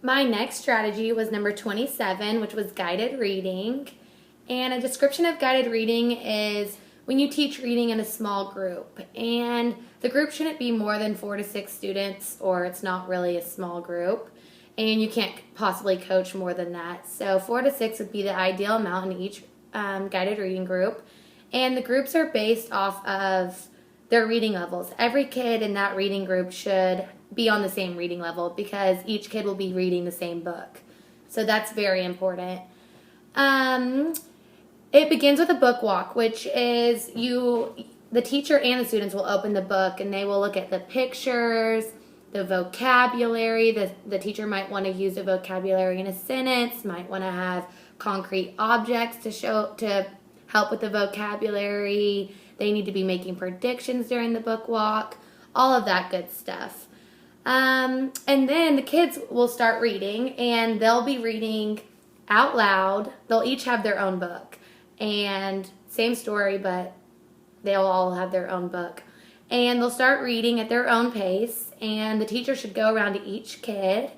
My next strategy was number 27, which was guided reading. And a description of guided reading is when you teach reading in a small group. And the group shouldn't be more than 4 to 6 students, or it's not really a small group. And you can't possibly coach more than that. So 4 to 6 would be the ideal amount in each guided reading group. And the groups are based off of their reading levels. Every kid in that reading group should be on the same reading level because each kid will be reading the same book. So that's very important. It begins with a book walk, which is the teacher and the students will open the book and they will look at the pictures, the vocabulary. The teacher might want to use the vocabulary in a sentence, might want to have concrete objects to help with the vocabulary. They need to be making predictions during the book walk, all of that good stuff. And then the kids will start reading, and they'll be reading out loud. They'll each have their own book. And same story, but they'll all have their own book. And they'll start reading at their own pace, and the teacher should go around to each kid,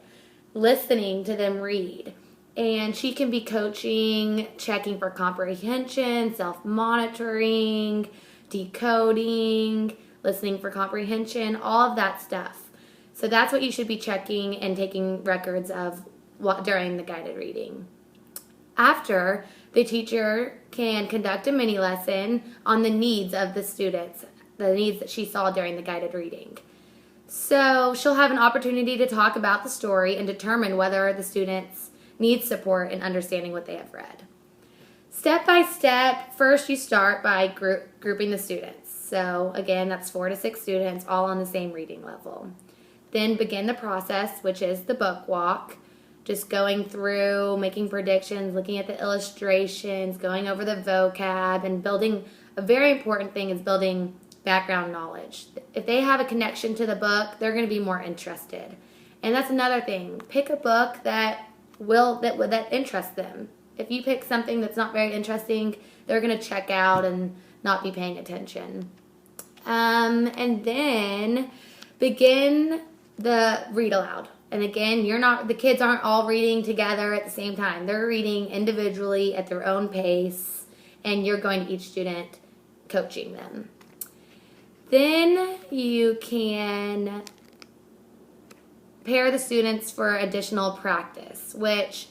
listening to them read. And she can be coaching, checking for comprehension, self-monitoring, decoding, listening for comprehension, all of that stuff. So that's what you should be checking and taking records of during the guided reading. After, the teacher can conduct a mini lesson on the needs of the students, the needs that she saw during the guided reading. So she'll have an opportunity to talk about the story and determine whether the students need support in understanding what they have read. Step by step, first you start by grouping the students. So again, that's 4 to 6 students, all on the same reading level. Then begin the process, which is the book walk. Just going through, making predictions, looking at the illustrations, going over the vocab, and building, a very important thing is building background knowledge. If they have a connection to the book, they're going to be more interested. And that's another thing. Pick a book that interests them. If you pick something that's not very interesting, they're going to check out and not be paying attention. And then begin the read aloud. And again, the kids aren't all reading together at the same time. They're reading individually at their own pace, and you're going to each student coaching them. Then you can pair the students for additional practice, which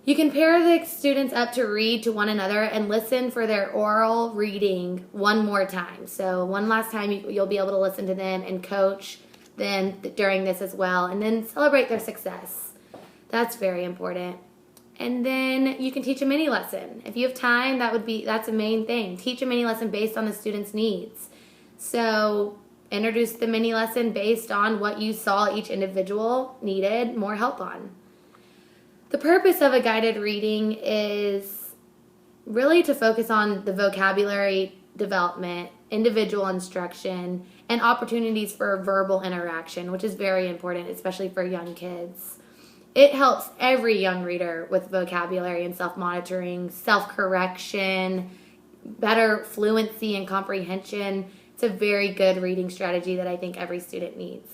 you can pair the students up to read to one another and listen for their oral reading one more time. So one last time you'll be able to listen to them and coach them during this as well, and then celebrate their success. That's very important. And then you can teach a mini lesson. If you have time, that's a main thing. Teach a mini lesson based on the student's needs. So introduce the mini lesson based on what you saw each individual needed more help on. The purpose of a guided reading is really to focus on the vocabulary development, individual instruction, and opportunities for verbal interaction, which is very important, especially for young kids. It helps every young reader with vocabulary and self-monitoring, self-correction, better fluency and comprehension. It's a very good reading strategy that I think every student needs.